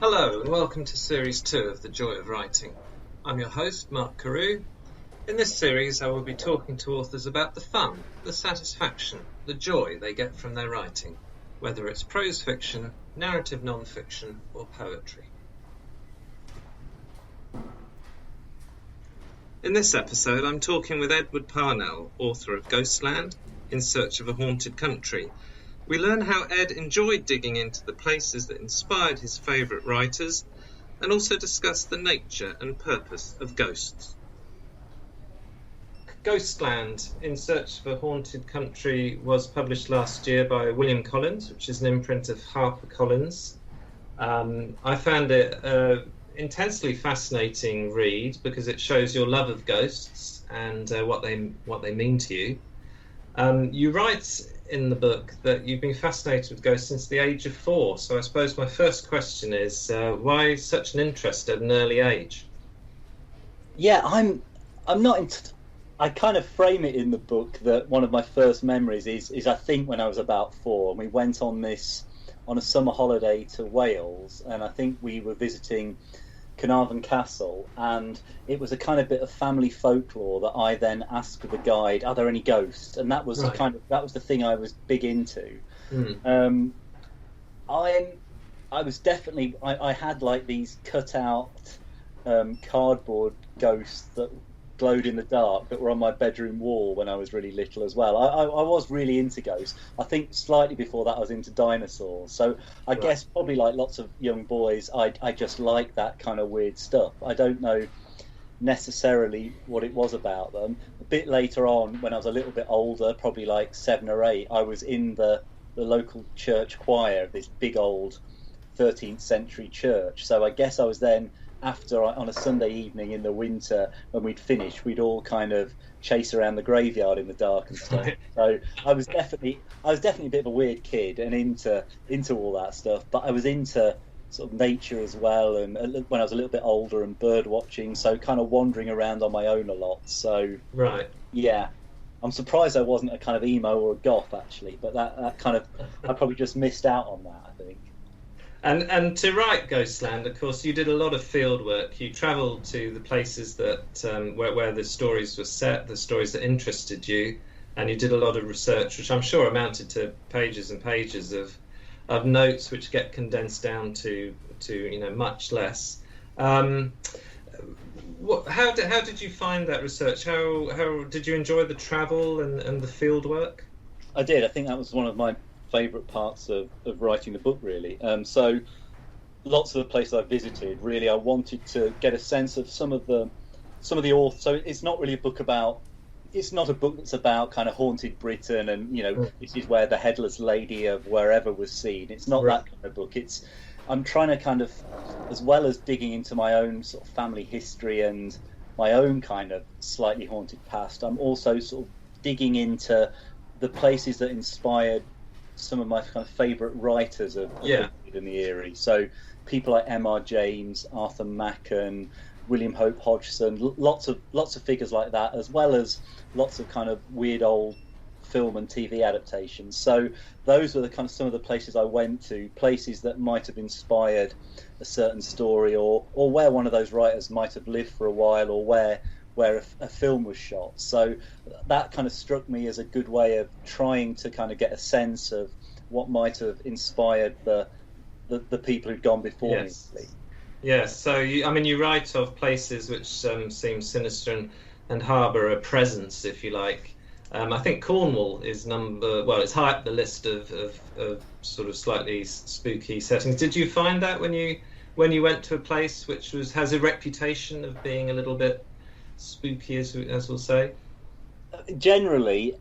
Hello and welcome to Series 2 of The Joy of Writing. I'm your host, Mark Carew. In this series I will be talking to authors about the fun, the satisfaction, the joy they get from their writing, whether it's prose fiction, narrative non-fiction or poetry. In this episode I'm talking with Edward Parnell, author of Ghostland, In Search of a Haunted Country. We learn how Ed enjoyed digging into the places that inspired his favourite writers and also discuss the nature and purpose of ghosts. Ghostland, In Search of a Haunted Country was published last year by William Collins, which is an imprint of HarperCollins. I found it an intensely fascinating read because it shows your love of ghosts and what they mean to you. You write in the book that you've been fascinated with ghosts since the age of 4. So I suppose my first question is, why such an interest at an early age? Yeah, I'm not. I kind of frame it in the book that one of my first memories is I think when I was about 4, and we went on a summer holiday to Wales, and I think we were visiting Carnarvon Castle, and it was a kind of bit of family folklore that I then asked the guide, "Are there any ghosts?" And that was Right. that was the thing I was big into. I was definitely I had like these cut out cardboard ghosts that glowed in the dark that were on my bedroom wall when I was really little as well. I was really into ghosts. I think slightly before that I was into dinosaurs. So I guess probably like lots of young boys, I just like that kind of weird stuff. I don't know necessarily what it was about them. A bit later on, when I was a little bit older, probably like 7 or 8, I was in the local church choir of this big old 13th century church. So I guess I was then, after on a Sunday evening in the winter when we'd finished, we'd all kind of chase around the graveyard in the dark and stuff. So I was definitely a bit of a weird kid and into all that stuff. But I was into sort of nature as well, and when I was a little bit older, and bird watching, so kind of wandering around on my own a lot. So yeah, I'm surprised I wasn't a kind of emo or a goth actually, but that kind of, I probably just missed out on that, I think. And to write Ghostland, of course, you did a lot of field work. You travelled to the places that where the stories were set, the stories that interested you, and you did a lot of research, which I'm sure amounted to pages and pages of notes, which get condensed down to much less. How did you find that research? How did you enjoy the travel and the field work? I did. I think that was one of my favourite parts of writing the book, really. So lots of the places I visited, really I wanted to get a sense of some of the authors. So it's not really a book that's about kind of haunted Britain and this is where the headless lady of wherever was seen. It's not that kind of book. I'm trying to kind of, as well as digging into my own sort of family history and my own kind of slightly haunted past, I'm also sort of digging into the places that inspired some of my kind of favourite writers of the in the Erie. So people like M.R. James, Arthur Machen, William Hope Hodgson, lots of figures like that, as well as lots of kind of weird old film and TV adaptations. So those were the kind of some of the places I went to, places that might have inspired a certain story, or where one of those writers might have lived for a while, or where a film was shot. So that kind of struck me as a good way of trying to kind of get a sense of what might have inspired the people who'd gone before me. Yes, so you write of places which seem sinister and harbour a presence, if you like. I think Cornwall is it's high up the list of sort of slightly spooky settings. Did you find that when you went to a place which has a reputation of being a little bit spooky, as we'll say? Generally,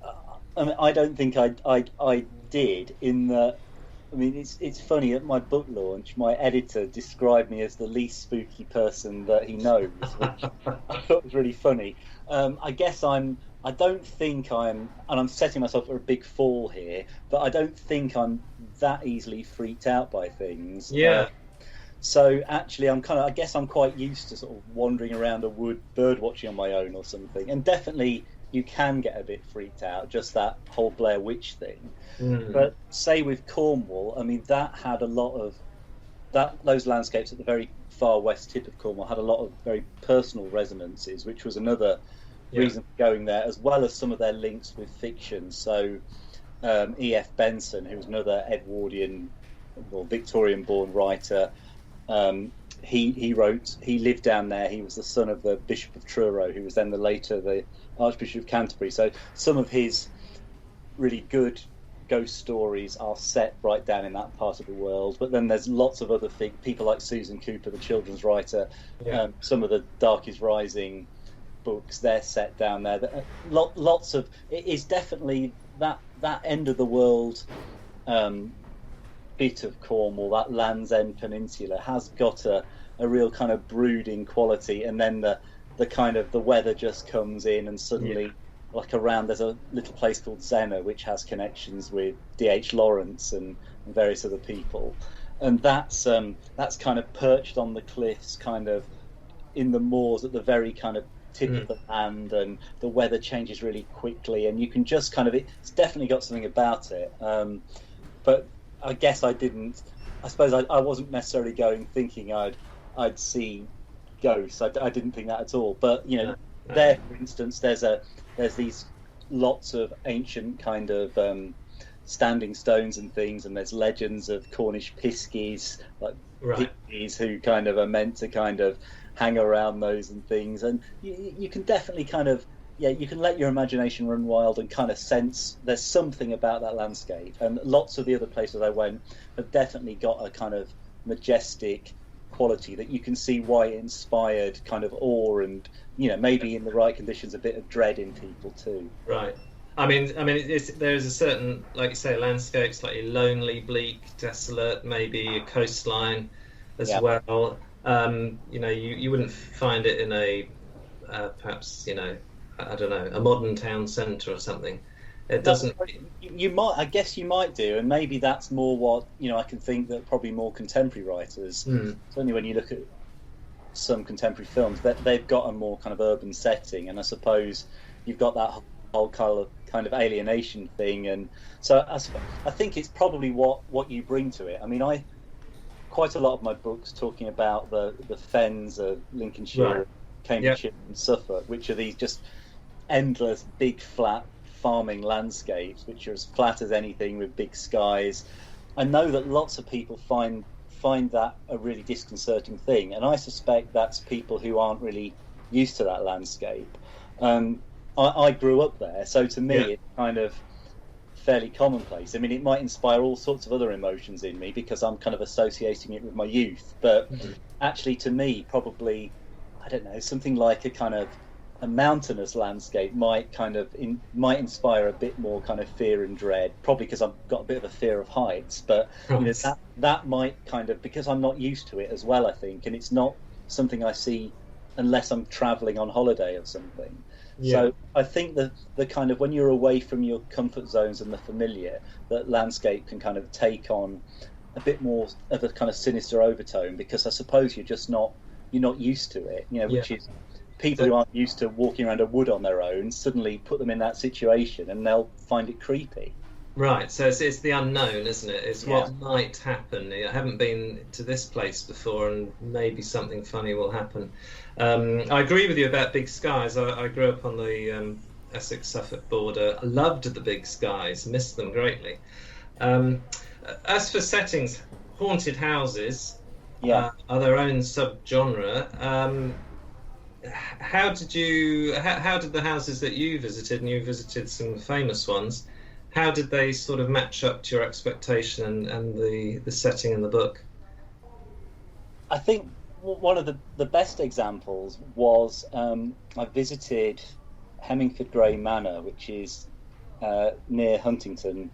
I don't think I did. It's funny, at my book launch, my editor described me as the least spooky person that he knows, which I thought was really funny. I guess I don't think I'm, and I'm setting myself for a big fall here, but I don't think I'm that easily freaked out by things. Yeah. So actually, I guess I'm quite used to sort of wandering around a wood, bird watching on my own or something. And definitely, you can get a bit freaked out, just that whole Blair Witch thing. But say with Cornwall, that had a lot of those landscapes at the very far west tip of Cornwall had a lot of very personal resonances, which was another reason for going there, as well as some of their links with fiction. So E.F. Benson, who was another Edwardian or Victorian-born writer, he lived down there. He was the son of the Bishop of Truro, who was then later the Archbishop of Canterbury. So some of his really good ghost stories are set right down in that part of the world. But then there's lots of other people like Susan Cooper, the children's writer. Some of the Dark is Rising books, they're set down there. Lots of it is definitely that end of the world bit of Cornwall, that Land's End Peninsula, has got a real kind of brooding quality, and then the kind of the weather just comes in, and suddenly like around there's a little place called Zena which has connections with D.H. Lawrence and various other people, and that's kind of perched on the cliffs, kind of in the moors at the very kind of tip of the land, and the weather changes really quickly, and you can just kind of, it's definitely got something about it. But I guess I suppose I wasn't necessarily going thinking I'd see ghosts. I didn't think that at all. But there, for instance, there's these lots of ancient kind of standing stones and things, and there's legends of Cornish piskies, like piskies who kind of are meant to kind of hang around those and things, and you can definitely kind of you can let your imagination run wild and kind of sense there's something about that landscape. And lots of the other places I went have definitely got a kind of majestic quality that you can see why it inspired kind of awe and maybe in the right conditions a bit of dread in people too. Right. I mean, there is a certain, like you say, landscape, slightly lonely, bleak, desolate, maybe a coastline as well. You wouldn't find it in a perhaps I don't know, a modern town centre or something. It doesn't. You might, I guess, you might do, and maybe that's more what I can think that probably more contemporary writers. Certainly, when you look at some contemporary films, that they've got a more kind of urban setting, and I suppose you've got that whole kind of alienation thing, and so I think it's probably what you bring to it. I mean, quite a lot of my books talking about the fens of Lincolnshire, Cambridgeshire, and Suffolk, which are these just endless big flat farming landscapes which are as flat as anything with big skies. I know that lots of people find that a really disconcerting thing, and I suspect that's people who aren't really used to that landscape. I grew up there, so to me it's kind of fairly commonplace. I mean, it might inspire all sorts of other emotions in me because I'm kind of associating it with my youth, but actually to me probably, I don't know, something like a kind of a mountainous landscape might inspire a bit more kind of fear and dread, probably because I've got a bit of a fear of heights, but that might kind of, because I'm not used to it as well, I think, and it's not something I see unless I'm travelling on holiday or something. So I think the kind of, when you're away from your comfort zones and the familiar, that landscape can kind of take on a bit more of a kind of sinister overtone, because I suppose you're not used to it, which is people who aren't used to walking around a wood on their own, suddenly put them in that situation and they'll find it creepy. Right, so it's the unknown, isn't it? It's what might happen. I haven't been to this place before, and maybe something funny will happen. I agree with you about big skies. I grew up on the Essex-Suffolk border. I loved the big skies, missed them greatly. As for settings, haunted houses are their own subgenre. How did the houses that you visited, and you visited some famous ones, how did they sort of match up to your expectation and the setting in the book? I think one of the best examples was I visited Hemmingford Grey Manor, which is near Huntington,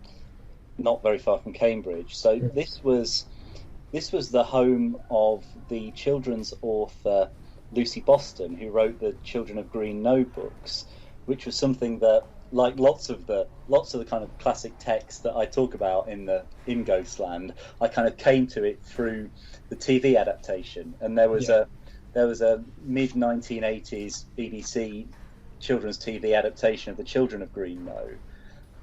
not very far from Cambridge. So this was the home of the children's author Lucy Boston, who wrote the Children of Green No books, which was something that, like lots of the kind of classic texts that I talk about in Ghostland, I kind of came to it through the TV adaptation. And there was a mid 1980s BBC children's TV adaptation of the Children of Green No,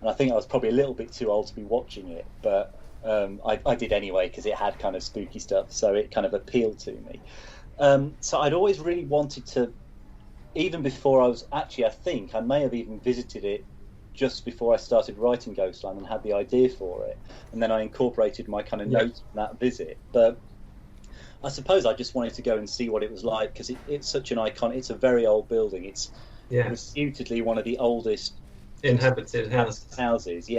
and I think I was probably a little bit too old to be watching it, but I did anyway because it had kind of spooky stuff, so it kind of appealed to me. So I'd always really wanted to, even before I was actually, I think I may have even visited it just before I started writing Ghostland and had the idea for it, and then I incorporated my kind of notes from that visit. But I suppose I just wanted to go and see what it was like because it's such an icon. It's a very old building. It's reputedly one of the oldest inhabited houses.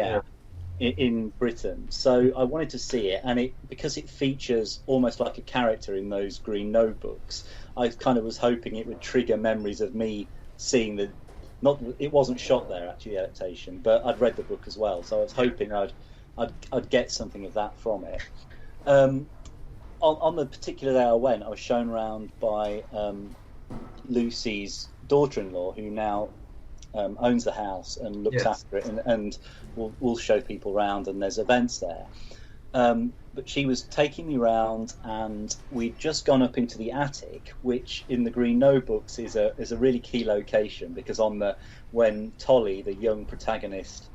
In Britain. So I wanted to see it, and because it features almost like a character in those green notebooks, I kind of was hoping it would trigger memories of me seeing it wasn't shot there actually, the adaptation, but I'd read the book as well, so I was hoping I'd get something of that from it. On the particular day I went, I was shown around by Lucy's daughter-in-law, who now owns the house and looks after it, and will show people around, and there's events there. But she was taking me around, and we'd just gone up into the attic, which in the Green Notebooks is a really key location, because when Tolly, the young protagonist,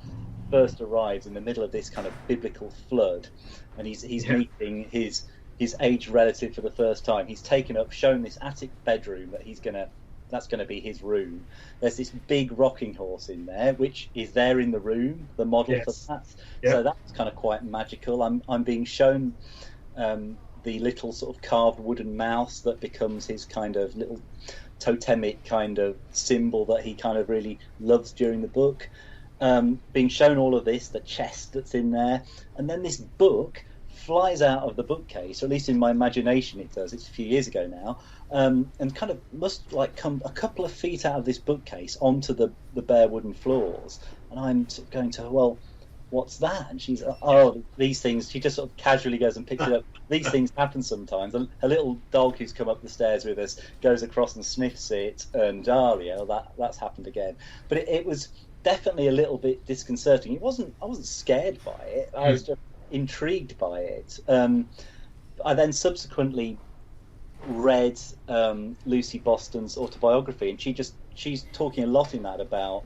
first arrives in the middle of this kind of biblical flood, and he's meeting his aged relative for the first time, he's shown this attic bedroom that's going to be his room. There's this big rocking horse in there, which is there in the room, the model for that. Yep. So that's kind of quite magical. I'm being shown the little sort of carved wooden mouse that becomes his kind of little totemic kind of symbol that he kind of really loves during the book. Being shown all of this, the chest that's in there, and then this book flies out of the bookcase, or at least in my imagination it does. It's a few years ago now, and kind of must like come a couple of feet out of this bookcase onto the bare wooden floors. And I'm sort of going to, well, what's that? And she's, these things. She just sort of casually goes and picks it up. These things happen sometimes. And a little dog who's come up the stairs with us goes across and sniffs it, and that's happened again. But it was definitely a little bit disconcerting. I wasn't scared by it. I was just intrigued by it. I then subsequently read Lucy Boston's autobiography, and she's talking a lot in that about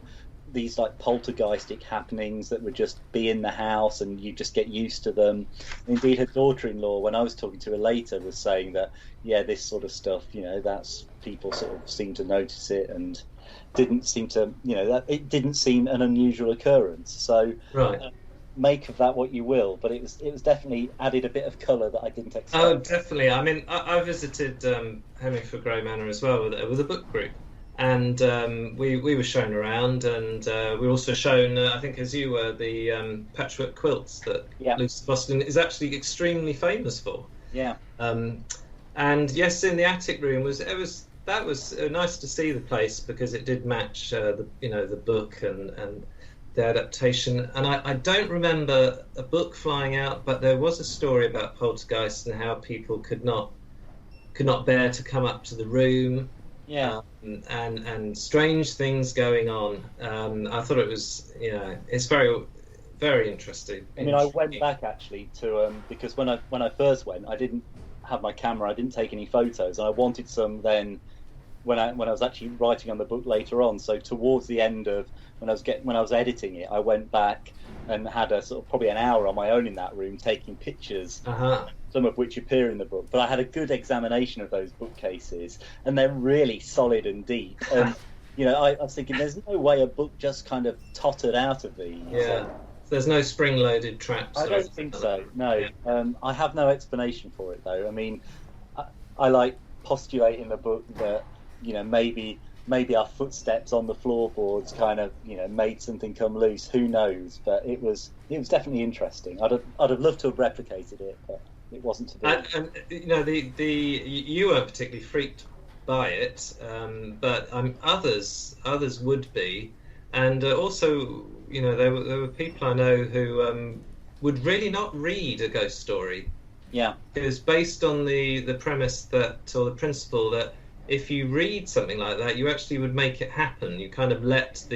these like poltergeistic happenings that would just be in the house and you just get used to them. Indeed, her daughter-in-law, when I was talking to her later, was saying that this sort of stuff, that's people sort of seem to notice it and didn't seem to, that it didn't seem an unusual occurrence. So right. Make of that what you will, but it was definitely added a bit of colour that I didn't expect. Oh, definitely. I mean, I visited Hemmingford Grey Manor as well with a book group, and we were shown around, and we were also shown, I think as you were, the patchwork quilts that Lucy Boston is actually extremely famous for. Yeah. And yes, in the attic room was nice to see the place, because it did match the book and the adaptation. And I don't remember a book flying out, but there was a story about poltergeists and how people could not bear to come up to the room. Yeah. And strange things going on. I thought it was, it's very, very interesting. I mean, I went back actually to because when I first went, I didn't have my camera. I didn't take any photos, and I wanted some then when I was actually writing on the book later on. So towards the end of when I was editing it, I went back and had a sort of probably an hour on my own in that room taking pictures. Some of which appear in the book, but I had a good examination of those bookcases, and they're really solid and deep. And I was thinking, there's no way a book just kind of tottered out of these. Yeah, there's no spring-loaded traps. I don't think so. No, yeah. I have no explanation for it though. I mean, I like postulate in the book that maybe our footsteps on the floorboards kind of made something come loose. Who knows? But it was definitely interesting. I'd have loved to have replicated it, but it wasn't to be. And you weren't particularly freaked by it, but others would be, and also there were people I know who would really not read a ghost story. Yeah, it was based on the premise or the principle that if you read something like that, you actually would make it happen. You kind of let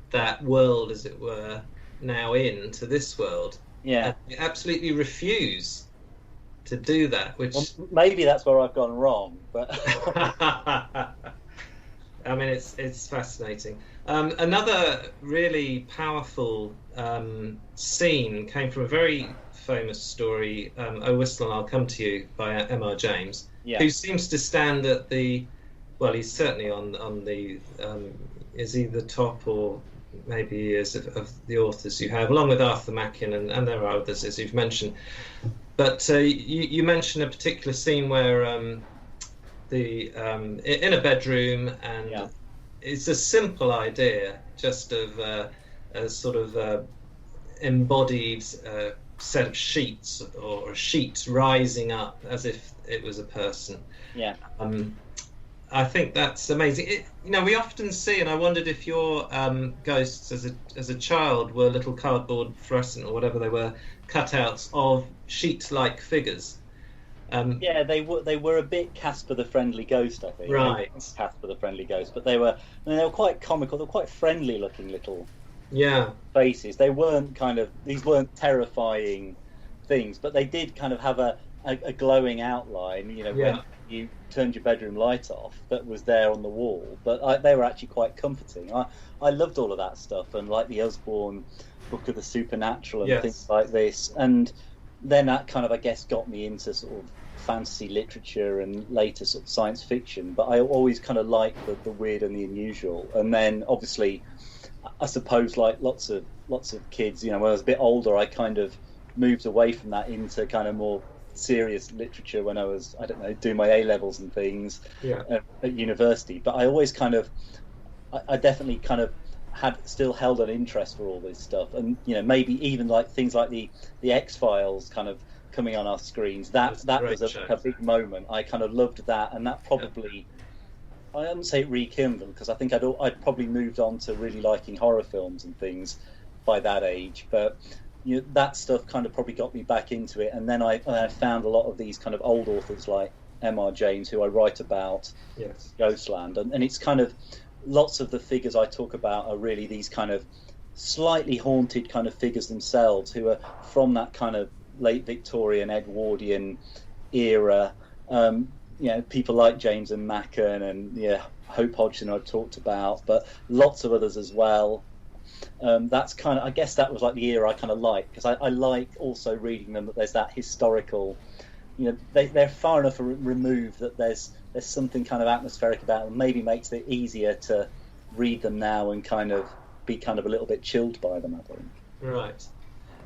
that world, as it were, now into this world. Yeah, and you absolutely refuse to do that. Which maybe that's where I've gone wrong, but I mean, it's fascinating. Another really powerful scene came from a very famous story, "O Whistle and I'll Come to You" by M.R. James, who seems to stand at the, well, he's certainly on the, is he the top, or maybe he is, of the authors you have, along with Arthur Machen, and there are others, as you've mentioned. But you mentioned a particular scene where in a bedroom, and it's a simple idea, just of a sort of embodied set of sheets, or a sheet rising up as if it was a person. I think that's amazing. We often see, and I wondered if your ghosts as a child were little cardboard fluorescent, or whatever they were, cutouts of sheet-like figures. They were a bit Casper the Friendly Ghost, I think. Right. Casper the Friendly Ghost, but they were quite comical. They were quite friendly-looking little faces. They weren't these weren't terrifying things, but they did kind of have a glowing outline. When you turned your bedroom light off, that was there on the wall. But they were actually quite comforting. I loved all of that stuff, and like the Usborne Book of the Supernatural and things like this. And then that kind of, I guess, got me into sort of fantasy literature and later sort of science fiction. But I always kind of liked the weird and the unusual. And then obviously, I suppose like lots of kids, when I was a bit older, I kind of moved away from that into kind of more serious literature when I was, I don't know, doing my A-levels and things at university. But I always kind of, I definitely kind of still held an interest for all this stuff, and maybe even like things like the X-Files kind of coming on our screens. That was a big moment. I kind of loved that, and that probably, I wouldn't say it rekindled, because I think I'd probably moved on to really liking horror films and things by that age. But that stuff kind of probably got me back into it, and then I found a lot of these kind of old authors like M.R. James, who I write about, Ghostland, and it's kind of, lots of the figures I talk about are really these kind of slightly haunted kind of figures themselves, who are from that kind of late Victorian, Edwardian era. People like James and Machen and Hope Hodgson I've talked about, but lots of others as well. That's kind of, I guess that was like the era I kind of like, because I like also reading them, that there's that historical, they're far enough removed that there's something kind of atmospheric about them, maybe makes it easier to read them now and kind of be kind of a little bit chilled by them, I think. Right.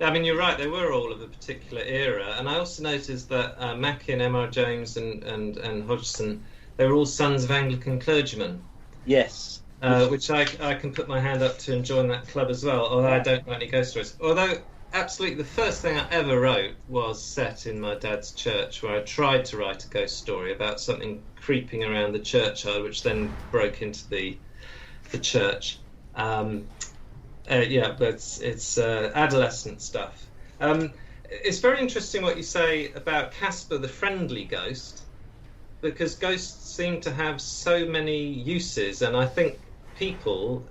I mean, you're right, they were all of a particular era, and I also noticed that Machen, M.R. James and Hodgson, they were all sons of Anglican clergymen. Yes. Which I can put my hand up to and join that club as well, although I don't write any ghost stories. Although, absolutely, the first thing I ever wrote was set in my dad's church, where I tried to write a ghost story about something creeping around the churchyard, which then broke into the church. But it's adolescent stuff. It's very interesting what you say about Casper the Friendly Ghost, because ghosts seem to have so many uses, and I think people,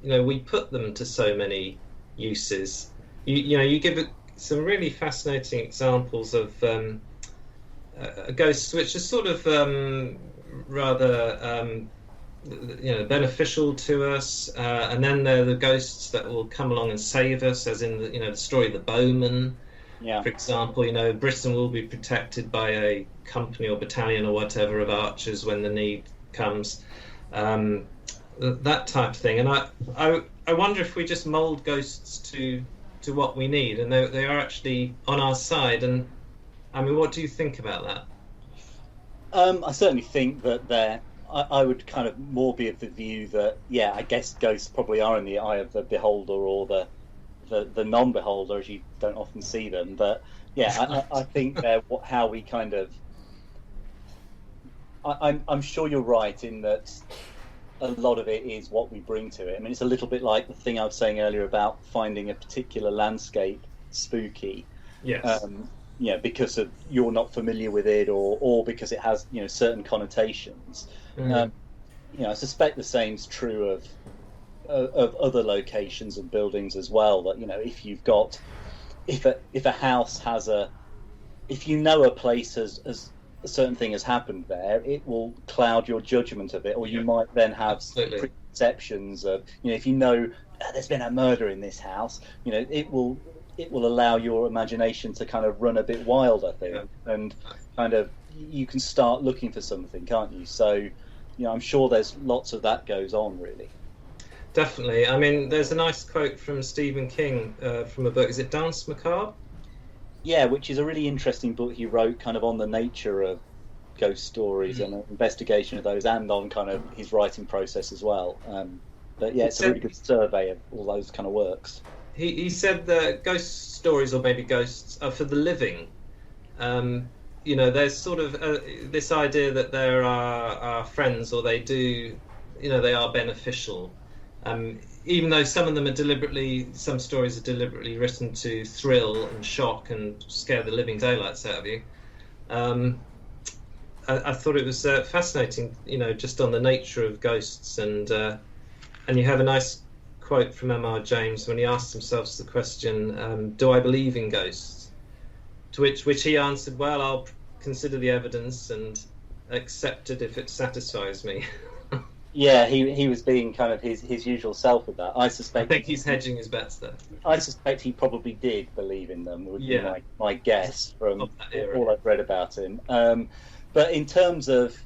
we put them to so many uses. You give some really fascinating examples of ghosts which are sort of rather beneficial to us, and then there are the ghosts that will come along and save us, as in the story of the bowman. For example, Britain will be protected by a company or battalion or whatever of archers when the need comes. That type of thing. And I wonder if we just mould ghosts to what we need, and they are actually on our side. And I mean, what do you think about that? I certainly think that I would kind of more be of the view that, I guess ghosts probably are in the eye of the beholder, or the non-beholder, as you don't often see them. But I think they're how we kind of. I'm sure you're right in that a lot of it is what we bring to it. I mean, it's a little bit like the thing I was saying earlier about finding a particular landscape spooky. Yes. Because you're not familiar with it, or because it has certain connotations. I suspect the same's true of other locations and buildings as well. That if a house has if a place has a certain thing has happened there, it will cloud your judgment of it, or you might then have preconceptions of, if you know there's been a murder in this house, it will allow your imagination to kind of run a bit wild, I think, and kind of you can start looking for something, can't you? So, I'm sure there's lots of that goes on, really. Definitely. I mean, there's a nice quote from Stephen King from a book. Is it Dance Macabre? Yeah, which is a really interesting book he wrote kind of on the nature of ghost stories and an investigation of those, and on kind of his writing process as well. But yeah, it's a really good survey of all those kind of works. He said that ghost stories, or maybe ghosts, are for the living. There's sort of this idea that there are friends, or they are beneficial. Even though some of them some stories are deliberately written to thrill and shock and scare the living daylights out of you. I thought it was fascinating, just on the nature of ghosts, and you have a nice quote from M.R. James when he asked himself the question, do I believe in ghosts? To which he answered, well, I'll consider the evidence and accept it if it satisfies me. Yeah, he was being kind of his usual self with that. I think he's hedging his bets there. I suspect he probably did believe in them, would be my guess from all I've read about him. But in terms of,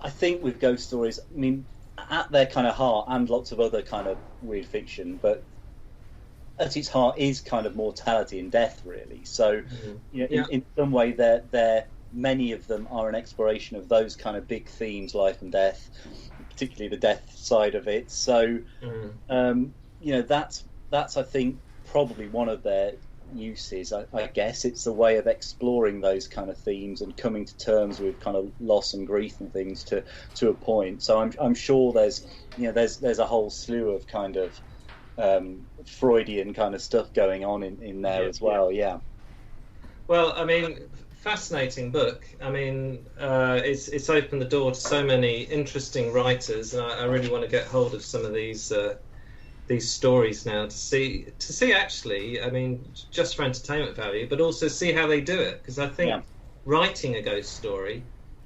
I think with ghost stories, I mean, at their kind of heart, and lots of other kind of weird fiction, but at its heart is kind of mortality and death, really. So, in some way, they're many of them are an exploration of those kind of big themes, life and death, particularly the death side of it. So, that's I think probably one of their uses. I guess it's a way of exploring those kind of themes and coming to terms with kind of loss and grief and things to a point. So I'm sure there's a whole slew of kind of Freudian kind of stuff going on in there as well. Yeah. Well, I mean, fascinating book. I mean, it's opened the door to so many interesting writers, and I really want to get hold of some of these stories now to see actually, I mean, just for entertainment value, but also see how they do it, because I think writing a ghost story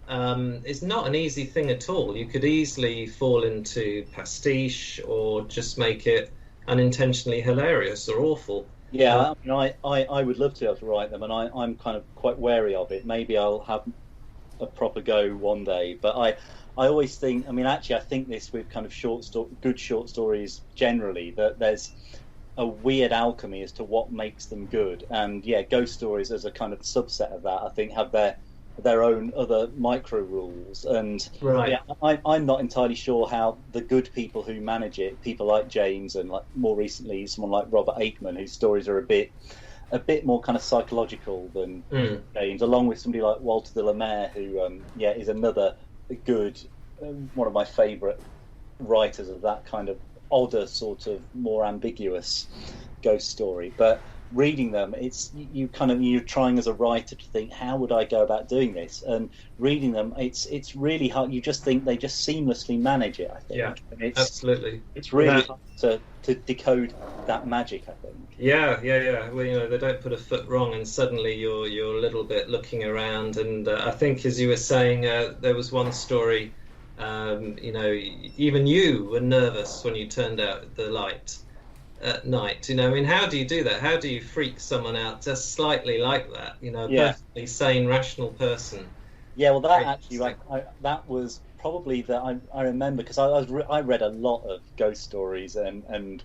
is not an easy thing at all. You could easily fall into pastiche or just make it unintentionally hilarious or awful. Yeah, I would love to be able to write them, and I'm kind of quite wary of it. Maybe I'll have a proper go one day, but I always think, I mean, actually, I think this with kind of good short stories generally, that there's a weird alchemy as to what makes them good. And yeah, ghost stories as a kind of subset of that, I think, have their own other micro rules. And I'm not entirely sure how the good people who manage it, people like James and like more recently someone like Robert Aikman, whose stories are a bit more kind of psychological than James, along with somebody like Walter de la Mare, who is another good, one of my favourite writers of that kind of odder, sort of more ambiguous ghost story. But reading them, you're trying as a writer to think, how would I go about doing this? And reading them, it's really hard. You just think they just seamlessly manage it, I think. Yeah, and absolutely. It's really hard to decode that magic, I think. Yeah. Well, they don't put a foot wrong, and suddenly you're a little bit looking around. And I think, as you were saying, there was one story. Even you were nervous when you turned out the light at night. I mean, how do you do that? How do you freak someone out just slightly like that? A perfectly sane, rational person. Yeah, well, that actually, that was probably that I remember, because I read a lot of ghost stories and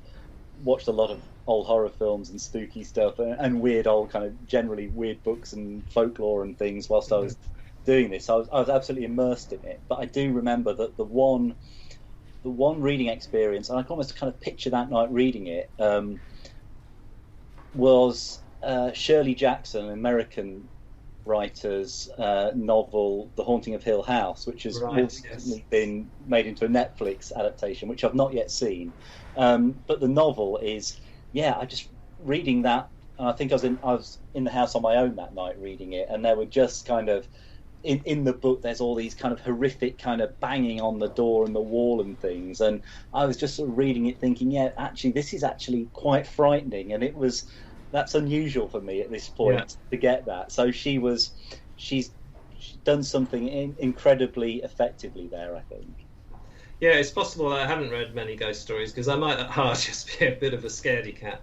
watched a lot of old horror films and spooky stuff and weird old kind of generally weird books and folklore and things whilst I was doing this. I was absolutely immersed in it. But I do remember that the one reading experience, and I can almost kind of picture that night reading it, was Shirley Jackson, an American writer's novel, The Haunting of Hill House, which has recently been made into a Netflix adaptation, which I've not yet seen. But the novel is, I just reading that, and I think I was in the house on my own that night reading it, and there were just kind of in the book, there's all these kind of horrific kind of banging on the door and the wall and things, and I was just sort of reading it thinking, actually this is actually quite frightening, and that's unusual for me at this point to get that. So she was she's done something incredibly effectively there, I think. Yeah, it's possible that I haven't read many ghost stories because I might at heart just be a bit of a scaredy cat.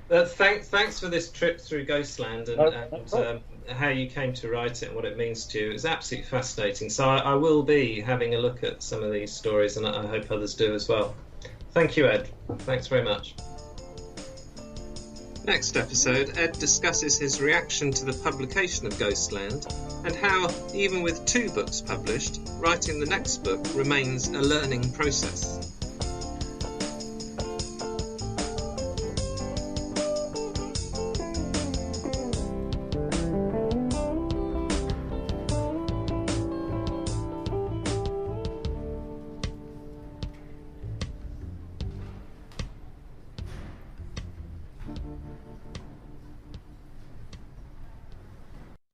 But thanks for this trip through Ghostland and how you came to write it and what it means to you. It's absolutely fascinating. So I will be having a look at some of these stories, and I hope others do as well. Thank you, Ed. Thanks very much. Next episode, Ed discusses his reaction to the publication of Ghostland and how, even with 2 books published, writing the next book remains a learning process.